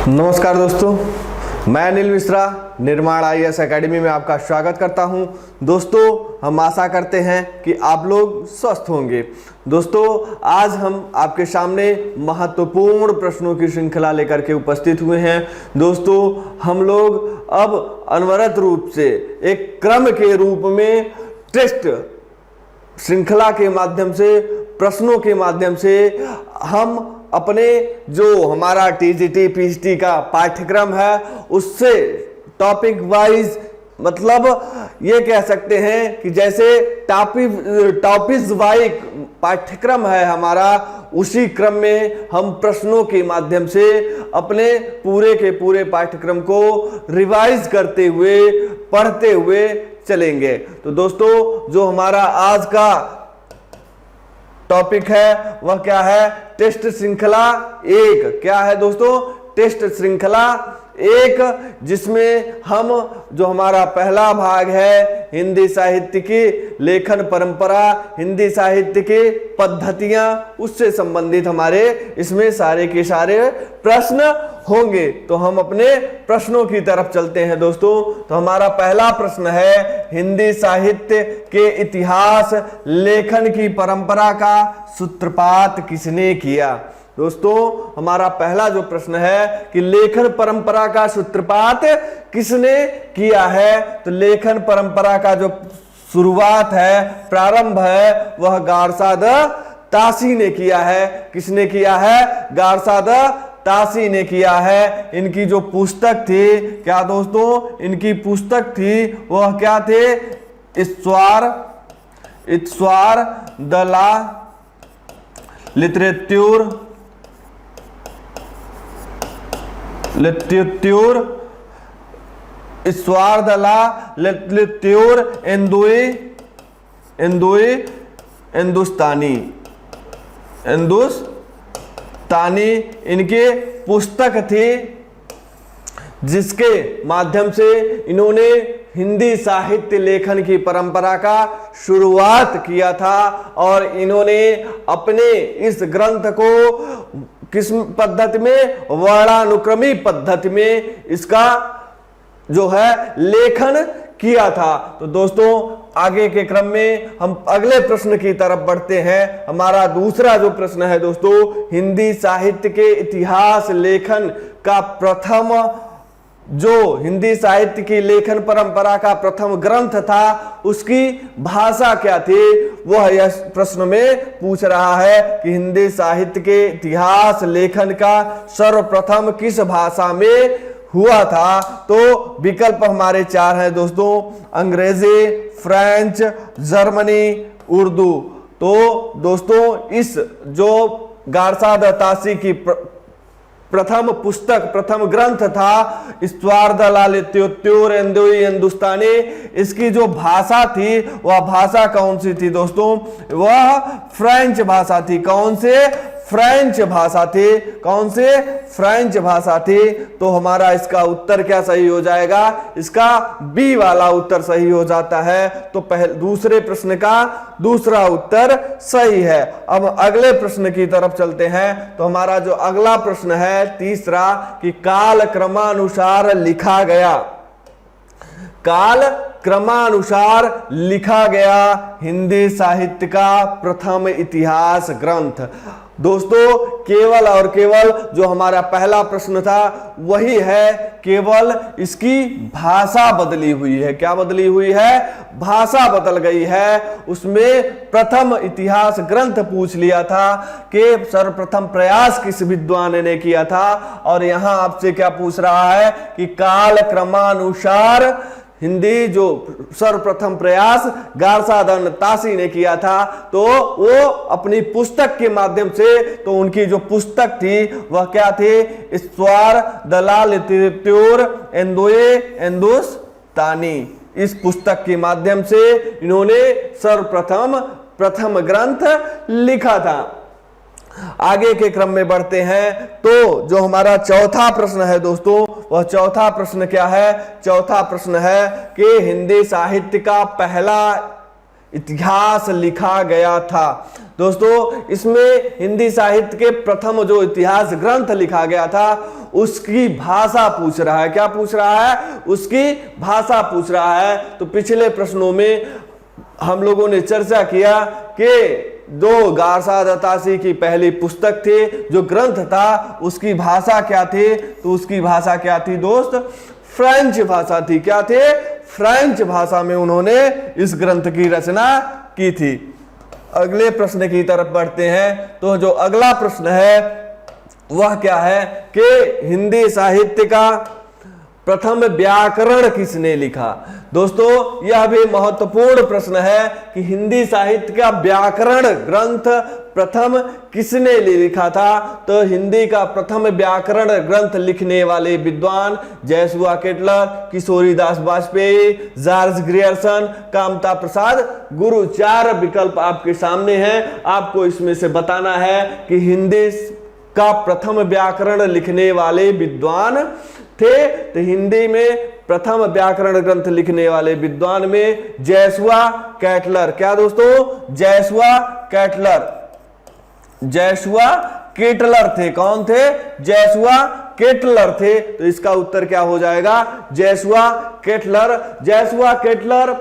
नमस्कार दोस्तों, मैं अनिल मिश्रा निर्माण IAS एकेडमी में आपका स्वागत करता हूं। दोस्तों, हम आशा करते हैं कि आप लोग स्वस्थ होंगे। दोस्तों, आज हम आपके सामने महत्वपूर्ण प्रश्नों की श्रृंखला लेकर के उपस्थित हुए हैं। दोस्तों, हम लोग अब अनवरत रूप से एक क्रम के रूप में टेस्ट श्रृंखला के माध्यम से, प्रश्नों के माध्यम से हम अपने जो हमारा TGT PGT का पाठ्यक्रम है उससे टॉपिक वाइज, मतलब ये कह सकते हैं कि जैसे टॉपिक्स वाइज पाठ्यक्रम है हमारा, उसी क्रम में हम प्रश्नों के माध्यम से अपने पूरे के पूरे पाठ्यक्रम को रिवाइज करते हुए, पढ़ते हुए चलेंगे। तो दोस्तों, जो हमारा आज का टॉपिक है वह क्या है? टेस्ट श्रृंखला एक। क्या है दोस्तों? टेस्ट श्रृंखला एक, जिसमें हम जो हमारा पहला भाग है हिंदी साहित्य की लेखन परंपरा, हिंदी साहित्य की पद्धतियां, उससे संबंधित हमारे इसमें सारे के सारे प्रश्न होंगे। तो हम अपने प्रश्नों की तरफ चलते हैं दोस्तों। तो हमारा पहला प्रश्न है, हिंदी साहित्य के इतिहास लेखन की परंपरा का सूत्रपात किसने किया? दोस्तों, हमारा पहला जो प्रश्न है कि लेखन परंपरा का सूत्रपात किसने किया है? तो लेखन परंपरा का जो शुरुआत है, प्रारंभ है, वह गारसाद तासी ने किया है। किसने किया है? गारसाद तासी ने किया है। इनकी जो पुस्तक थी, क्या दोस्तों? इनकी पुस्तक थी वह क्या थे? इत्स्वार द ला लिटरेच्योर इस्वार द ला लिटरेच्योर हिंदुस्तानी इनके पुस्तक थी, जिसके माध्यम से इन्होंने हिंदी साहित्य लेखन की परंपरा का शुरुआत किया था। और इन्होंने अपने इस ग्रंथ को किस पद्धति में? वर्णानुक्रमी पद्धति में इसका जो है लेखन किया था। तो दोस्तों, आगे के क्रम में हम अगले प्रश्न की तरफ बढ़ते हैं। हमारा दूसरा जो प्रश्न है दोस्तों, हिंदी साहित्य के इतिहास लेखन का प्रथम, जो हिंदी साहित्य की लेखन परंपरा का प्रथम ग्रंथ था, उसकी भाषा क्या थी? वह यह प्रश्न में पूछ रहा है कि हिंदी साहित्य के इतिहास लेखन का सर्वप्रथम किस भाषा में हुआ था? तो विकल्प हमारे चार हैं दोस्तों, अंग्रेजी, फ्रेंच, जर्मनी, उर्दू। तो दोस्तों, इस जो गारसाद तासी की प्रथम पुस्तक, प्रथम ग्रंथ था इस्वार द ला लिटरेच्योर हिंदुस्तानी, इसकी जो भाषा थी वह भाषा कौन सी थी दोस्तों? वह फ्रेंच भाषा थी। कौन से? फ्रेंच भाषा थी। कौन से? फ्रेंच भाषा थी। तो हमारा इसका उत्तर क्या सही हो जाएगा? इसका बी वाला उत्तर सही हो जाता है। तो दूसरे प्रश्न का दूसरा उत्तर सही है। अब अगले प्रश्न की तरफ चलते हैं। तो हमारा जो अगला प्रश्न है तीसरा, कि काल क्रमानुसार लिखा गया, काल क्रमानुसार लिखा गया हिंदी साहित्य का प्रथम इतिहास ग्रंथ। दोस्तों, केवल और केवल जो हमारा पहला प्रश्न था वही है, केवल इसकी भाषा बदली हुई है। क्या बदली हुई है? भाषा बदल गई है। उसमें प्रथम इतिहास ग्रंथ पूछ लिया था कि सर्वप्रथम प्रयास किस विद्वान ने किया था, और यहां आपसे क्या पूछ रहा है कि काल क्रमानुसार हिंदी जो सर्वप्रथम प्रयास गारसाद तासी ने किया था। तो वो अपनी पुस्तक के माध्यम से, तो उनकी जो पुस्तक थी वह क्या थी? इस्वार द ला लिटरेच्योर हिंदुस्तानी। इस पुस्तक के माध्यम से इन्होंने प्रथम ग्रंथ लिखा था। आगे के क्रम में बढ़ते हैं। तो जो हमारा चौथा प्रश्न है दोस्तों, वह चौथा प्रश्न क्या है? चौथा प्रश्न है कि हिंदी साहित्य का पहला इतिहास लिखा गया था। दोस्तों इसमें हिंदी साहित्य के प्रथम जो इतिहास ग्रंथ लिखा गया था उसकी भाषा पूछ रहा है। क्या पूछ रहा है? उसकी भाषा पूछ रहा है। तो पिछले प्रश्नों में हम लोगों ने चर्चा किया कि जो गारसा दत्तासी की पहली पुस्तक थी, जो ग्रंथ था, उसकी भाषा क्या थी? तो उसकी भाषा क्या थी दोस्त? फ्रेंच भाषा थी। क्या थे? फ्रेंच भाषा में उन्होंने इस ग्रंथ की रचना की थी। अगले प्रश्न की तरफ बढ़ते हैं। तो जो अगला प्रश्न है वह क्या है कि हिंदी साहित्य का प्रथम व्याकरण किसने लिखा? दोस्तों यह भी महत्वपूर्ण प्रश्न है कि हिंदी साहित्य का व्याकरण ग्रंथ प्रथम किसने लिखा था? तो हिंदी का प्रथम व्याकरण ग्रंथ लिखने वाले विद्वान Josua Ketelaar, Kishoridas Vajpeyi, George Grierson, Kamta Prasad Guru. 4 विकल्प आपके सामने हैं। आपको इसमें से बताना है कि हिंदी का प्रथम व्याकरण लिखने वाले विद्वान थे। तो हिंदी में प्रथम व्याकरण ग्रंथ लिखने वाले विद्वान में जयसुआ केटलर। क्या दोस्तों? जयसुआ केटलर। जयसुआ केटलर थे। कौन थे? जयसुआ केटलर थे। तो इसका उत्तर क्या हो जाएगा? जयसुआ केटलर। जयसुआ केटलर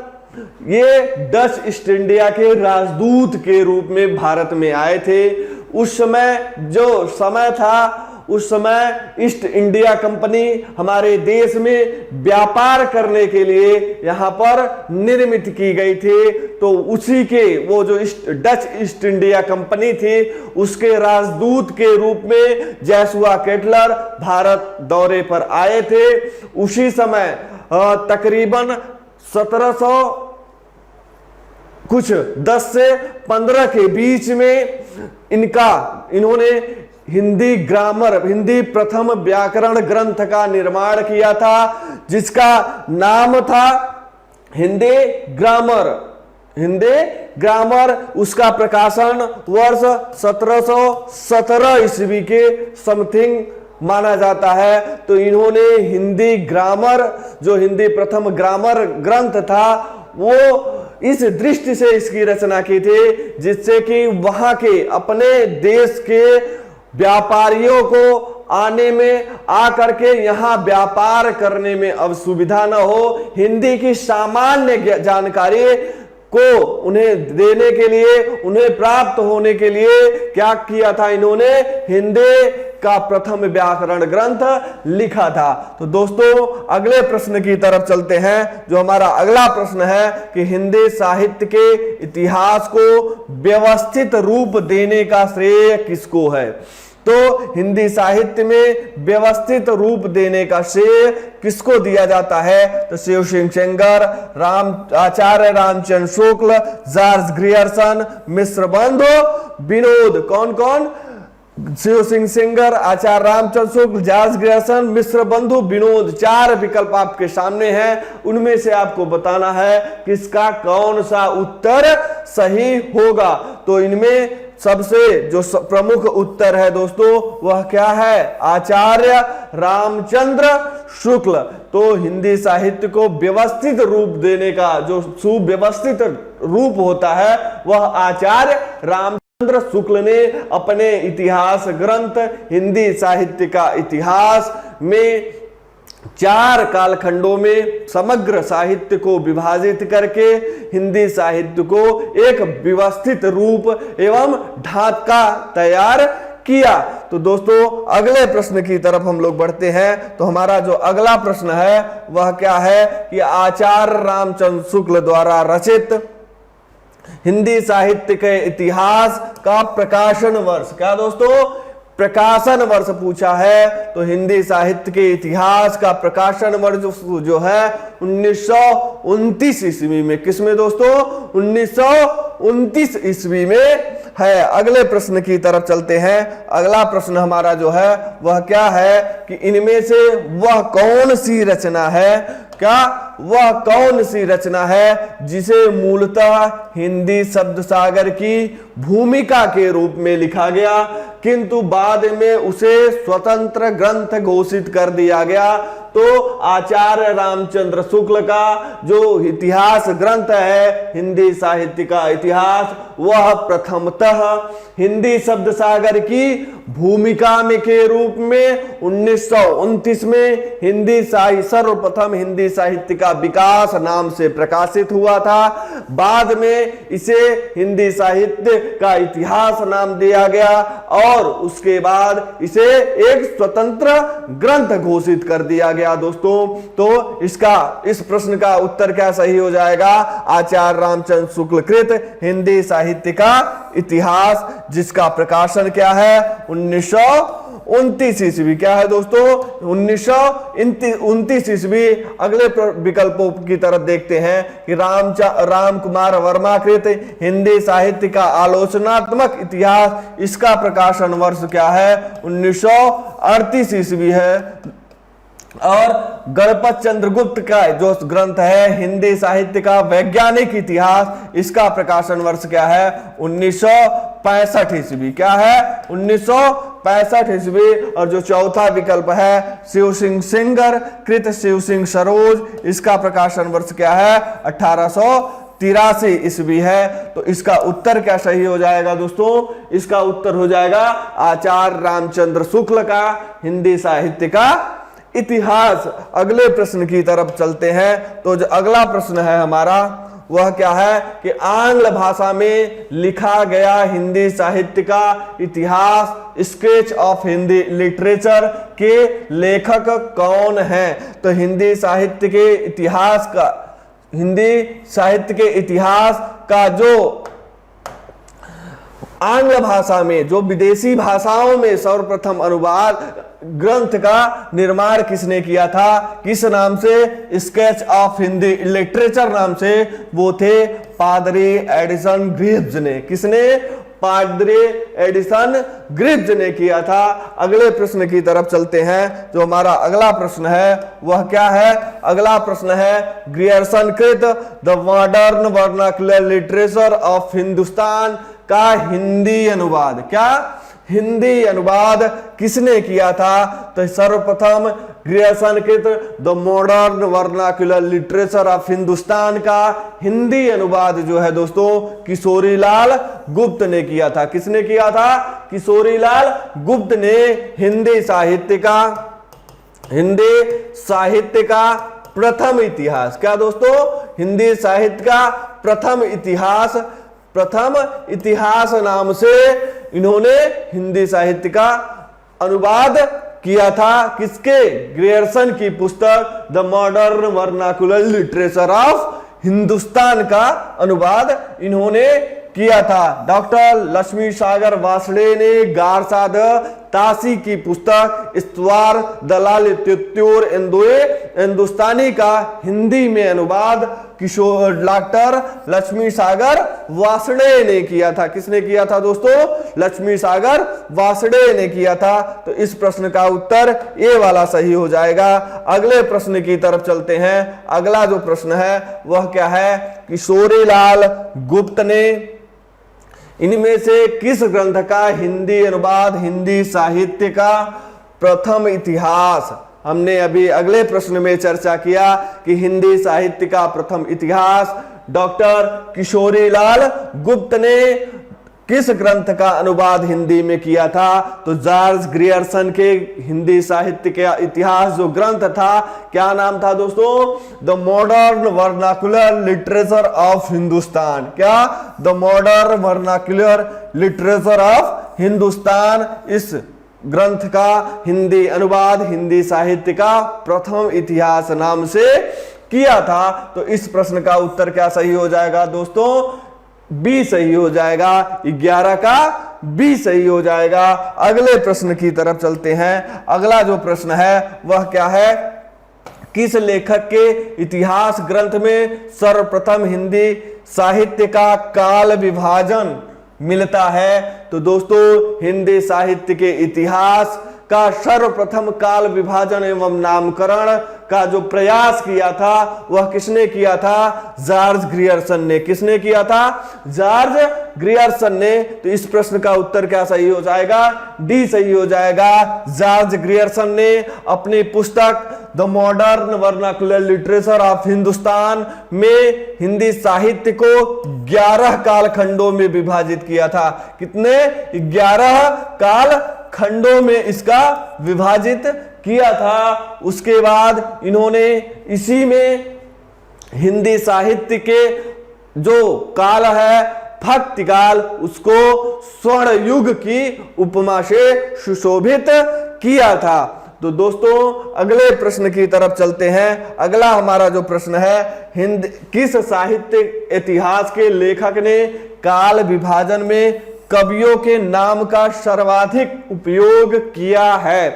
ये डच ईस्ट इंडिया के राजदूत के रूप में भारत में आए थे। उस समय जो समय था, उस समय ईस्ट इंडिया कंपनी हमारे देश में व्यापार करने के लिए यहां पर निर्मित की गई थी। तो उसी के वो जो डच ईस्ट इंडिया कंपनी थी, उसके राजदूत के रूप में जयसुआ केटलर भारत दौरे पर आए थे। उसी समय तकरीबन 10 से 15 के बीच में इन्होंने हिंदी प्रथम व्याकरण ग्रंथ का निर्माण किया था, जिसका नाम था हिंदी ग्रामर। हिंदी ग्रामर। उसका प्रकाशन वर्ष 1717 ईस्वी के समथिंग माना जाता है। तो इन्होंने हिंदी ग्रामर, जो हिंदी प्रथम ग्रामर ग्रंथ था, वो इस दृष्टि से इसकी रचना की थी जिससे कि वहां के अपने देश के व्यापारियों को आने में, आकर के यहां व्यापार करने में अब सुविधा न हो। हिंदी की सामान्य जानकारी को उन्हें देने के लिए, उन्हें प्राप्त होने के लिए क्या किया था? इन्होंने हिंदी का प्रथम व्याकरण ग्रंथ लिखा था। तो दोस्तों अगले प्रश्न की तरफ चलते हैं। जो हमारा अगला प्रश्न है कि हिंदी साहित्य के इतिहास को व्यवस्थित रूप देने का श्रेय किसको है? तो हिंदी साहित्य में व्यवस्थित रूप देने का श्रेय किसको दिया जाता है? तो शिव सिंह सेंगर, आचार्य रामचंद्र शुक्ल, जॉर्ज ग्रियर्सन, मिश्र बंधु, विनोद। कौन कौन? शिव सिंह सेंगर, आचार्य रामचंद्र शुक्ल, जॉर्ज ग्रियर्सन, मिश्र बंधु, विनोद। 4 विकल्प आपके सामने हैं। उनमें से आपको बताना है किसका कौन सा उत्तर सही होगा। तो इनमें सबसे जो प्रमुख उत्तर है दोस्तों वह क्या है? आचार्य रामचंद्र शुक्ल। तो हिंदी साहित्य को व्यवस्थित रूप देने का जो सुव्यवस्थित रूप होता है वह आचार्य रामचंद्र शुक्ल ने अपने इतिहास ग्रंथ हिंदी साहित्य का इतिहास में 4 कालखंडों में समग्र साहित्य को विभाजित करके हिंदी साहित्य को एक व्यवस्थित रूप एवं ढांचा तैयार किया। तो दोस्तों अगले प्रश्न की तरफ हम लोग बढ़ते हैं। तो हमारा जो अगला प्रश्न है वह क्या है कि आचार्य रामचंद्र शुक्ल द्वारा रचित हिंदी साहित्य के इतिहास का प्रकाशन वर्ष। क्या दोस्तों? प्रकाशन वर्ष पूछा है। तो हिंदी साहित्य के इतिहास का प्रकाशन वर्ष जो है 1929 ईस्वी में। किसमें दोस्तों? 1929 ईस्वी में है। अगले प्रश्न की तरफ चलते हैं। अगला प्रश्न हमारा जो है वह क्या है कि इनमें से वह कौन सी रचना है? क्या वह कौन सी रचना है जिसे मूलतः हिंदी शब्द सागर की भूमिका के रूप में लिखा गया? किंतु बाद में उसे स्वतंत्र ग्रंथ घोषित कर दिया गया। तो आचार्य रामचंद्र शुक्ल का जो इतिहास ग्रंथ है, हिंदी साहित्य का इतिहास, वह प्रथमतः हिंदी शब्द सागर की भूमिका में के रूप में 1929 में हिंदी साहित्य सर्वप्रथम हिंदी साहित्य का विकास नाम से प्रकाशित हुआ था। बाद में इसे हिंदी साहित्य का इतिहास नाम दिया गया और उसके बाद इसे एक स्वतंत्र ग्रंथ घोषित कर दिया गया। दोस्तों, तो इस प्रश्न का उत्तर क्या सही हो जाएगा? आचार्य रामचंद्र शुक्ल कृत हिंदी साहित्य का इतिहास, जिसका प्रकाशन क्या है? 1929 ईस्वी। क्या है दोस्तों? 1929 ईस्वी। अगले विकल्पों की तरफ देखते हैं कि राम कुमार वर्मा कृत हिंदी साहित्य का आलोचनात्मक इतिहास, इसका प्रकाशन वर्ष क्या है? 1938 ईस्वी है। और गणपत चंद्रगुप्त का जो ग्रंथ है हिंदी साहित्य का वैज्ञानिक इतिहास, इसका प्रकाशन वर्ष क्या है? 1965 ईस्वी। क्या है? 1965 ईस्वी। और जो चौथा विकल्प है शिव सिंह सेंगर कृत शिव सिंह सरोज, इसका प्रकाशन वर्ष क्या है? 1883 ईस्वी है। तो इसका उत्तर क्या सही हो जाएगा दोस्तों? इसका उत्तर हो जाएगा आचार्य रामचंद्र शुक्ल का हिंदी साहित्य का इतिहास। अगले प्रश्न की तरफ चलते हैं। तो जो अगला प्रश्न है हमारा वह क्या है कि आंग्ल भाषा में लिखा गया हिंदी साहित्य का इतिहास, स्केच ऑफ हिंदी लिटरेचर के लेखक कौन हैं? तो हिंदी साहित्य के इतिहास का जो आंग्ल भाषा में, जो विदेशी भाषाओं में सर्वप्रथम अनुवाद ग्रंथ का निर्माण किसने किया था? किस नाम से? स्केच ऑफ हिंदी लिटरेचर नाम से। वो थे पादरी एडिसन ग्रिव्ज ने। किसने? पादरी एडिसन ग्रिव्ज ने किया था। अगले प्रश्न की तरफ चलते हैं। जो हमारा अगला प्रश्न है वह क्या है? अगला प्रश्न है ग्रियर्सन कृत the modern vernacular literature of Hindustan का हिंदी अनुवाद। क्या? हिंदी अनुवाद किसने किया था? तो सर्वप्रथम ग्रियर्सन कृत the modern vernacular literature of Hindustan का हिंदी अनुवाद जो है दोस्तों किशोरीलाल गुप्त ने किया था। किसने किया था? किशोरीलाल गुप्त ने हिंदी साहित्य का प्रथम इतिहास। क्या दोस्तों? हिंदी साहित्य का प्रथम इतिहास नाम से इन्होंने हिंदी साहित्य का अनुवाद किया था। किसके? ग्रियर्सन की पुस्तक the modern vernacular literature of Hindustan का अनुवाद इन्होंने किया था। डॉक्टर लक्ष्मी सागर वासड़े ने गारसाद तासी की पुस्तक इस्तवार दलाल तित्तूर हिंदुस्तानी का हिंदी में अनुवाद डॉक्टर लक्ष्मी सागर वासड़े ने किया था। किसने किया था दोस्तों? लक्ष्मी सागर वासड़े ने किया था। तो इस प्रश्न का उत्तर ए वाला सही हो जाएगा। अगले प्रश्न की तरफ चलते हैं। अगला जो प्रश्न है वह क्या है? किशोरीलाल गुप्त ने इनमें से किस ग्रंथ का हिंदी अनुवाद, हिंदी साहित्य का प्रथम इतिहास? हमने अभी अगले प्रश्न में चर्चा किया कि हिंदी साहित्य का प्रथम इतिहास डॉक्टर किशोरीलाल गुप्त ने किस ग्रंथ का अनुवाद हिंदी में किया था? तो जॉर्ज ग्रियर्सन के हिंदी साहित्य के इतिहास जो ग्रंथ था, क्या नाम था दोस्तों? The modern vernacular literature of Hindustan. क्या? The modern vernacular literature of Hindustan. इस ग्रंथ का हिंदी अनुवाद हिंदी साहित्य का प्रथम इतिहास नाम से किया था। तो इस प्रश्न का उत्तर क्या सही हो जाएगा दोस्तों? बी सही हो जाएगा। 11 का बी सही हो जाएगा। अगले प्रश्न की तरफ चलते हैं। अगला जो प्रश्न है वह क्या है? किस लेखक के इतिहास ग्रंथ में सर्वप्रथम हिंदी साहित्य का काल विभाजन मिलता है? तो दोस्तों हिंदी साहित्य के इतिहास का सर्वप्रथम काल विभाजन एवं नामकरण का जो प्रयास किया था वह किसने किया था? जॉर्ज ग्रियर्सन ने। किसने किया था? जॉर्ज ग्रियर्सन ने। तो इस प्रश्न का उत्तर क्या सही हो जाएगा? डी सही हो जाएगा। जॉर्ज ग्रियर्सन ने अपनी पुस्तक the modern vernacular literature of Hindustan में हिंदी साहित्य को 11 कालखंडों में विभाजित किया था। कितने? 11 काल खंडों में इसका विभाजित किया था। उसके बाद इन्होंने इसी में हिंदी साहित्य के जो काल है भक्ति काल, उसको स्वर्ण युग की उपमा से सुशोभित किया था। तो दोस्तों अगले प्रश्न की तरफ चलते हैं। अगला हमारा जो प्रश्न है, किस साहित्य इतिहास के लेखक ने काल विभाजन में कवियों के नाम का सर्वाधिक उपयोग किया है?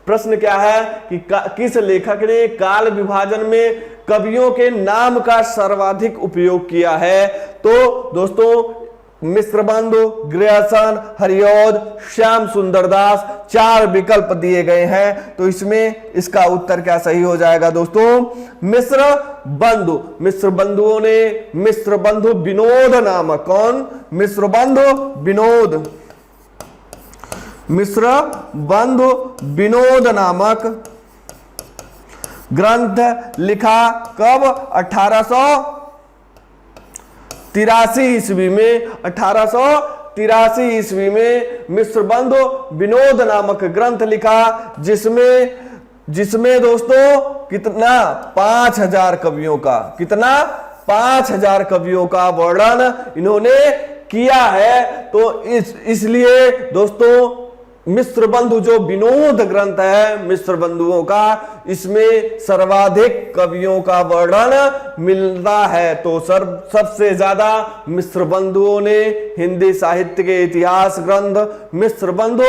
प्रश्न क्या है कि किस लेखक ने काल विभाजन में कवियों के नाम का सर्वाधिक उपयोग किया है? तो दोस्तों मिश्रबंधु, ग्रियर्सन, हरिऔध, श्याम सुंदर दास, 4 विकल्प दिए गए हैं। तो इसमें इसका उत्तर क्या सही हो जाएगा दोस्तों? मिश्रबंधु। मिश्रबंधुओं ने मिश्रबंधु विनोद नामक, कौन? मिश्रबंधु विनोद। मिश्रबंधु विनोद नामक ग्रंथ लिखा कब? 1883 ईस्वी में। 1883 ईस्वी में मिश्रबंधु विनोद नामक ग्रंथ लिखा, जिसमें दोस्तों कितना? 5000 कवियों का, कितना? 5000 कवियों का वर्णन इन्होंने किया है। तो इसलिए दोस्तों मिश्रबंधु जो विनोद ग्रंथ है मिश्रबंधुओं का, इसमें सर्वाधिक कवियों का वर्णन मिलता है। तो सबसे ज्यादा मिश्रबंधुओं ने हिंदी साहित्य के इतिहास ग्रंथ मिश्रबंधु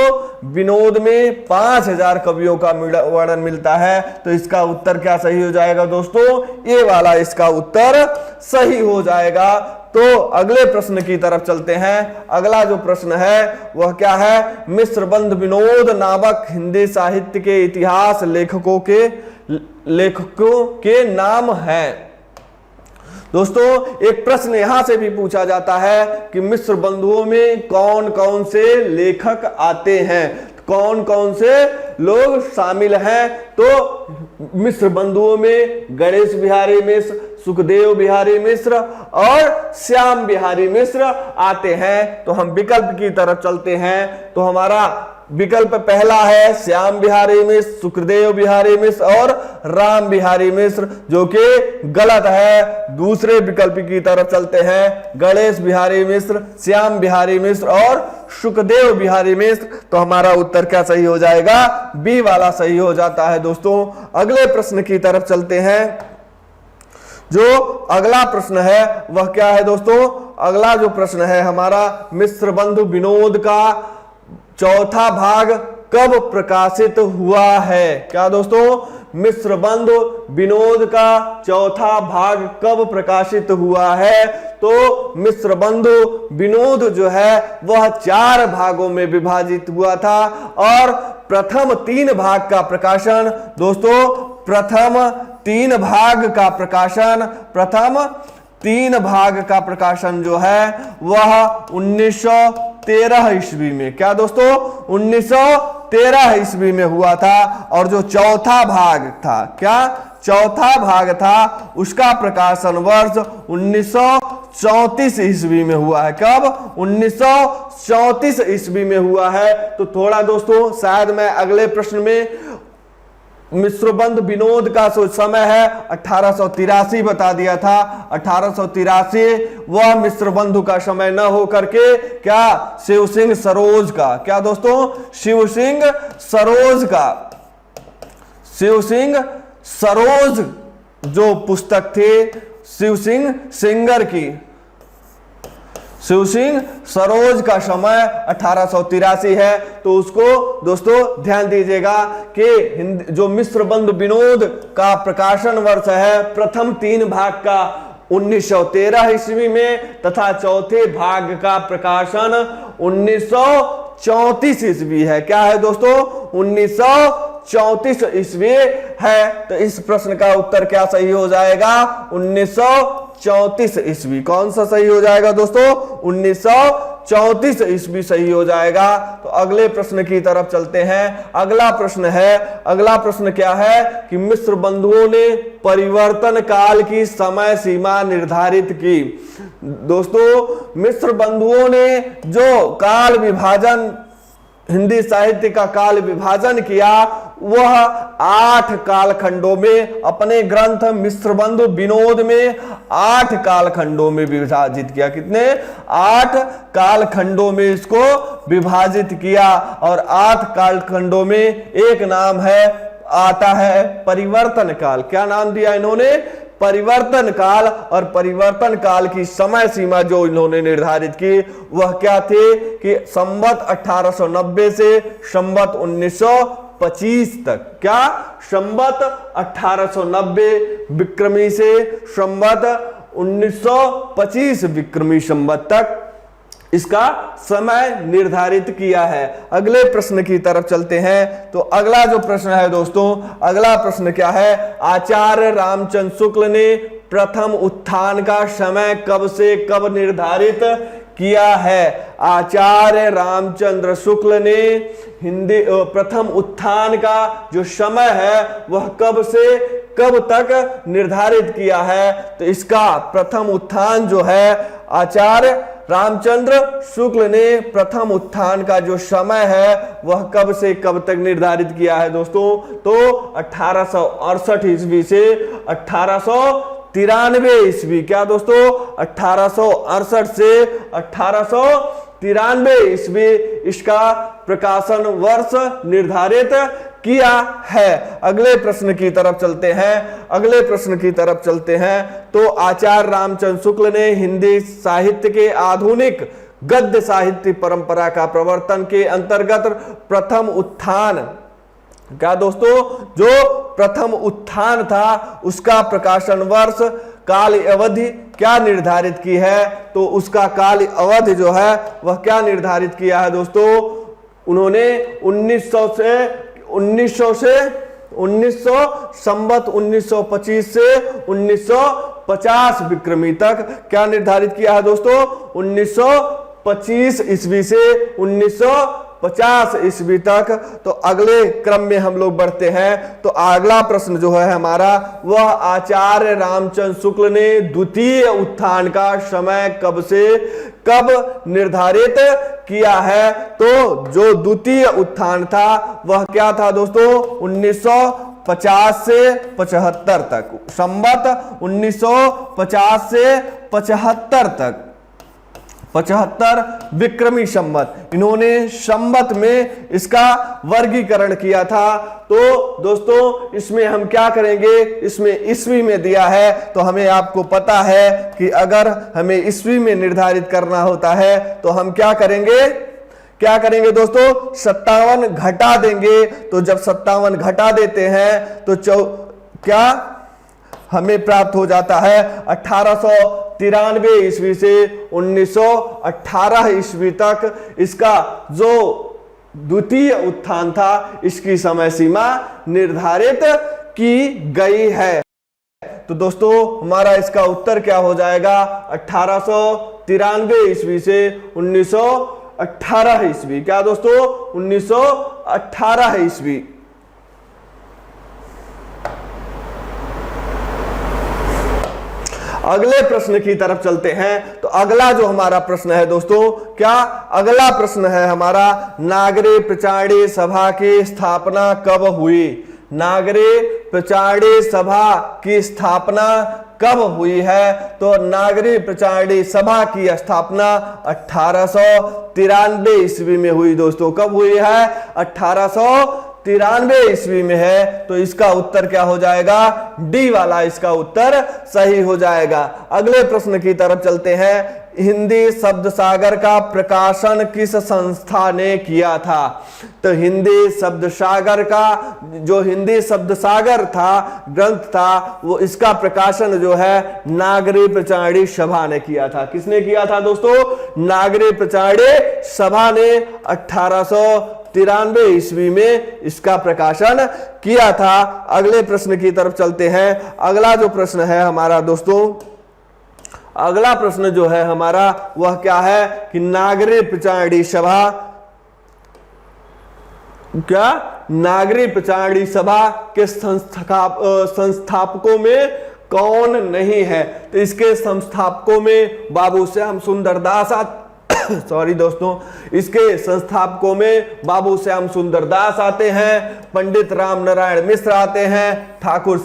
विनोद में 5000 कवियों का वर्णन मिलता है। तो इसका उत्तर क्या सही हो जाएगा दोस्तों? ये वाला इसका उत्तर सही हो जाएगा। तो अगले प्रश्न की तरफ चलते हैं। अगला जो प्रश्न है वह क्या है? मिश्रबंधु विनोद नामक हिंदी साहित्य के इतिहास लेखकों के नाम हैं। दोस्तों एक प्रश्न यहां से भी पूछा जाता है कि मिश्रबंधुओं में कौन कौन से लेखक आते हैं, कौन कौन से लोग शामिल हैं? तो मिश्रबंधुओं में गणेश बिहारी मिश्र, सुखदेव बिहारी मिश्र और श्याम बिहारी मिश्र आते हैं। तो हम विकल्प की तरफ चलते हैं। तो हमारा विकल्प पहला है श्याम बिहारी मिश्र, सुखदेव बिहारी मिश्र और राम बिहारी मिश्र, जो कि गलत है। दूसरे विकल्प की तरफ चलते हैं। गणेश बिहारी मिश्र, श्याम बिहारी मिश्र और सुखदेव बिहारी मिश्र। तो हमारा उत्तर क्या सही हो जाएगा? बी वाला सही हो जाता है। दोस्तों अगले प्रश्न की तरफ चलते हैं। जो अगला प्रश्न है वह क्या है दोस्तों? अगला जो प्रश्न है हमारा, मिश्रबंधु विनोद का चौथा भाग कब प्रकाशित हुआ है? क्या दोस्तों? मिश्रबंधु विनोद का चौथा भाग कब प्रकाशित हुआ है? तो मिश्रबंधु विनोद जो है वह 4 भागों में विभाजित हुआ था और प्रथम 3 भाग का प्रकाशन दोस्तों, प्रथम 3 भाग का प्रकाशन जो है वह 1913 ईस्वी में, क्या दोस्तों? 1913 ईस्वी में हुआ था। और जो चौथा भाग था, क्या चौथा भाग था, उसका प्रकाशन वर्ष 1934 ईस्वी में हुआ है। कब? 1934 ईस्वी में हुआ है। तो थोड़ा दोस्तों शायद मैं अगले प्रश्न में मिश्रबंधु विनोद का समय है 1883 बता दिया था। 1883 वह मिश्रबंधु का समय न हो करके क्या शिव सिंह सरोज का, क्या दोस्तों? शिव सिंह सरोज जो पुस्तक थे शिव सिंह सरोज का समय 1883 है। तो उसको दोस्तों ध्यान दीजिएगा कि जो मिश्रबंधु विनोद का प्रकाशन वर्ष है प्रथम 3 भाग का 1913 ईस्वी में तथा चौथे भाग का प्रकाशन 1934 1934 ईस्वी है। क्या है दोस्तों? 1934 ईस्वी है। तो इस प्रश्न का उत्तर क्या सही हो जाएगा? 1934 ईस्वी। कौन सा सही हो जाएगा दोस्तों? 1934 ईस्वी सही हो जाएगा। तो अगले प्रश्न की तरफ चलते हैं। अगला प्रश्न क्या है कि मिस्र बंधुओं ने परिवर्तन काल की समय सीमा निर्धारित की। दोस्तों, मिस्र बंधुओं ने जो काल विभाजन, हिंदी साहित्य का काल विभाजन किया, वह 8 कालखंडों में अपने ग्रंथ मिस्र बंधु विनोद में 8 कालखंडों में विभाजित किया। कितने? 8 कालखंडों में इसको विभाजित किया। और 8 कालखंडों में एक नाम आता है परिवर्तन काल। क्या नाम दिया इन्होंने? परिवर्तन काल। और परिवर्तन काल की समय सीमा जो इन्होंने निर्धारित की वह क्या थी कि संवत 1890 से संवत 1925 तक। क्या? संवत 1890 विक्रमी से संवत 1925 विक्रमी संवत तक इसका समय निर्धारित किया है। अगले प्रश्न की तरफ चलते हैं। तो अगला जो प्रश्न है दोस्तों, अगला प्रश्न क्या है? आचार्य रामचंद्र शुक्ल ने प्रथम उत्थान का समय कब से कब निर्धारित किया है? आचार्य रामचंद्र शुक्ल ने हिंदी प्रथम उत्थान का जो समय है वह कब से कब तक निर्धारित किया है? तो इसका प्रथम उत्थान जो है, आचार्य रामचंद्र शुक्ल ने प्रथम उत्थान का जो समय है वह कब से कब तक निर्धारित किया है दोस्तों? तो 1868 ईस्वी से 1893 ईस्वी। क्या दोस्तों? 1868 से 1893 ईस्वी इसका प्रकाशन वर्ष निर्धारित किया है। अगले प्रश्न की तरफ चलते हैं। तो आचार्य रामचंद्र शुक्ल ने हिंदी साहित्य के आधुनिक गद्य साहित्य परंपरा का प्रवर्तन के अंतर्गत प्रथम उत्थान, क्या दोस्तों? जो प्रथम उत्थान था उसका प्रकाशन वर्ष, काल अवधि क्या निर्धारित की है? तो उसका काल अवधि जो है वह क्या निर्धारित किया है दोस्तों? उन्होंने 1900 संवत 1925 से 1950 विक्रमी तक क्या निर्धारित किया है दोस्तों? 1925 ईस्वी से 1950 ईस्वी तक। तो अगले क्रम में हम लोग बढ़ते हैं। तो अगला प्रश्न जो है हमारा वह आचार्य रामचंद्र शुक्ल ने द्वितीय उत्थान का समय कब से कब निर्धारित किया है? तो जो द्वितीय उत्थान था वह क्या था दोस्तों? 1950 से 75 तक। संवत 1950 से 75 तक, 75 विक्रमी संवत। इन्होंने संवत में इसका वर्गीकरण किया था। तो दोस्तों इसमें हम क्या करेंगे? इसमें ईस्वी में दिया है तो हमें आपको पता है कि अगर हमें ईस्वी में निर्धारित करना होता है तो हम क्या करेंगे दोस्तों? 57 घटा देंगे। तो जब 57 घटा देते हैं तो क्या हमें प्राप्त हो जाता है? 1893 ईस्वी से 1918 ईस्वी तक इसका जो द्वितीय उत्थान था इसकी समय सीमा निर्धारित की गई है। तो दोस्तों हमारा इसका उत्तर क्या हो जाएगा? 1893 ईस्वी से 1918 ईस्वी। क्या दोस्तों? 1918 ईस्वी। अगले प्रश्न की तरफ चलते हैं। तो अगला जो हमारा प्रश्न है दोस्तों, क्या अगला प्रश्न है हमारा, नागरी प्रचारणी सभा की स्थापना कब हुई? नागरी प्रचारणी सभा की स्थापना कब हुई है? तो नागरी प्रचारणी सभा की स्थापना 1893 ईस्वी में हुई दोस्तों। कब हुई है? 1893 ईस्वी में है। तो इसका उत्तर क्या हो जाएगा? डी वाला इसका उत्तर सही हो जाएगा। अगले प्रश्न की तरफ चलते हैं। हिंदी शब्द सागर का प्रकाशन किस संस्था ने किया था? तो हिंदी शब्द सागर का जो हिंदी शब्द सागर था ग्रंथ था, वो इसका प्रकाशन जो है नागरी प्रचारणी सभा ने किया था। किसने किया था दोस्तों? नागरी प्रचारणी सभा ने 1893 ईस्वी में इसका प्रकाशन किया था। अगले प्रश्न की तरफ चलते हैं। अगला जो प्रश्न है हमारा दोस्तों, अगला प्रश्न जो है हमारा वह क्या है कि नागरी प्रचारणी सभा, क्या नागरी प्रचारणी सभा के संस्थापकों में कौन नहीं है? तो इसके संस्थापकों में बाबू श्याम सुंदर दास सॉरी दोस्तों, इसके संस्थापकों में बाबू श्याम सुंदर दास आते हैं, पंडित राम नारायण मिश्र आते हैं, ठाकुर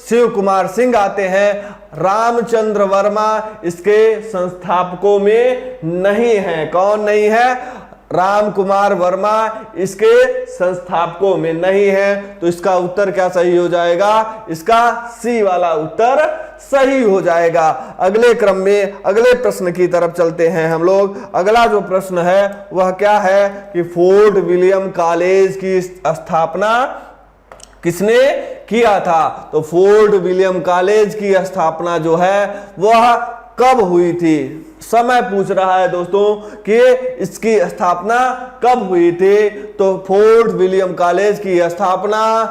शिव कुमार सिंह आते हैं, रामचंद्र वर्मा इसके संस्थापकों में नहीं है। कौन नहीं है? राम कुमार वर्मा इसके संस्थापकों में नहीं है। तो इसका उत्तर क्या सही हो जाएगा? इसका सी वाला उत्तर सही हो जाएगा। अगले क्रम में अगले प्रश्न की तरफ चलते हैं हम लोग। अगला जो प्रश्न है वह क्या है कि फोर्ट विलियम कॉलेज की स्थापना किसने किया था? तो फोर्ट विलियम कॉलेज की स्थापना जो है वह कब हुई थी? समय पूछ रहा है दोस्तों कि इसकी स्थापना कब हुई थी। तो फोर्ट विलियम कॉलेज की स्थापना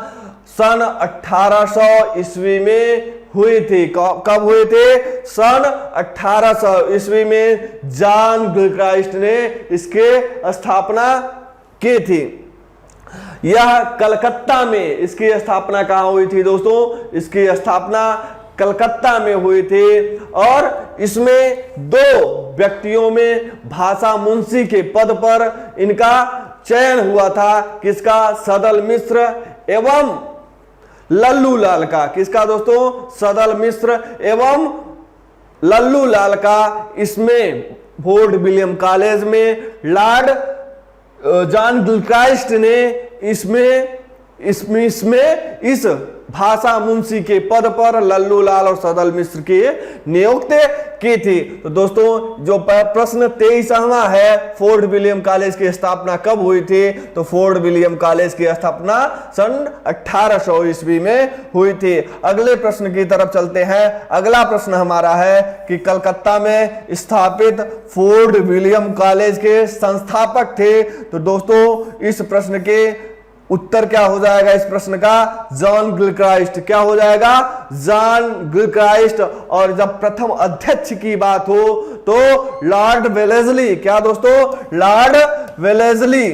सन 1800 ईस्वी में हुई थी। कब हुई थी? सन 1800 ईस्वी में जॉन गिलक्राइस्ट ने इसके स्थापना की थी। यह कलकत्ता में इसकी स्थापना कहाँ हुई थी दोस्तों? इसकी स्थापना कलकत्ता में हुई थी और इसमें 2 व्यक्तियों में भाषा मुंशी के पद पर इनका चयन हुआ था। किसका? सदल मिश्र एवं लल्लू लाल का। किसका दोस्तों? सदल मिश्र एवं लल्लू लाल का। इसमें फोर्ट विलियम कॉलेज में लॉर्ड जॉन गिलक्राइस्ट ने इसमें इस भाषा मुंशी के पद पर लल्लू लाल और सदल मिश्र की नियुक्त की थी। तो दोस्तों जो प्रश्न 23वां है, फोर्ट विलियम कॉलेज की स्थापना कब हुई थी? तो फोर्ट विलियम कॉलेज की स्थापना सन 1800 ईस्वी में हुई थी। अगले प्रश्न की तरफ चलते हैं। अगला प्रश्न हमारा है कि कलकत्ता में स्थापित फोर्ट विलियम कॉलेज के संस्थापक थे। तो दोस्तों इस प्रश्न के उत्तर क्या हो जाएगा? इस प्रश्न का जॉन गिलक्राइस्ट। क्या हो जाएगा? John Gilchrist. और जब प्रथम अध्यक्ष की बात हो तो लॉर्ड वेलेस्ली। क्या दोस्तों? लॉर्ड वेलेस्ली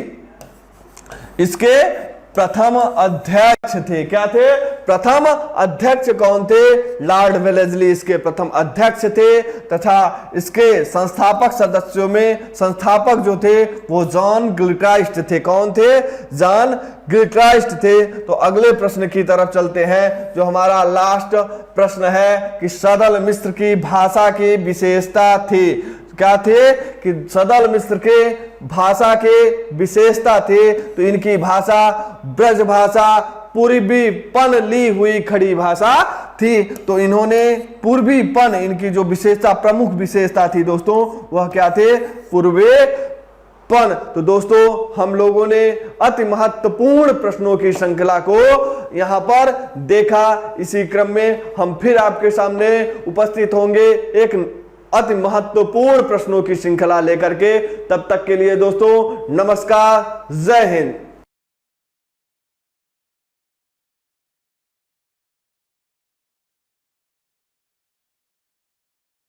इसके प्रथम अध्यक्ष थे। क्या थे? प्रथम अध्यक्ष कौन थे? लॉर्ड वेलेस्ली इसके प्रथम अध्यक्ष थे। तथा इसके संस्थापक सदस्यों में संस्थापक जो थे वो जॉन गिलक्राइस्ट थे। कौन थे? जॉन गिलक्राइस्ट थे। तो अगले प्रश्न की तरफ चलते हैं जो हमारा लास्ट प्रश्न है कि सदल मिश्र की भाषा की विशेषता थी। क्या थे? कि सदल मिश्र के भाषा के विशेषता थे। तो इनकी भाषा ब्रज भाषा, पूर्वीपन ली हुई खड़ी भाषा थी। तो इन्होंने पूर्वीपन, इनकी जो विशेषता, प्रमुख विशेषता थी दोस्तों वह क्या थे? पूर्वीपन। तो दोस्तों हम लोगों ने अति महत्वपूर्ण प्रश्नों की श्रृंखला को यहां पर देखा। इसी क्रम में हम फिर आपके सामने उपस्थित होंगे एक अति महत्वपूर्ण प्रश्नों की श्रृंखला लेकर के। तब तक के लिए दोस्तों नमस्कार, जय हिंद।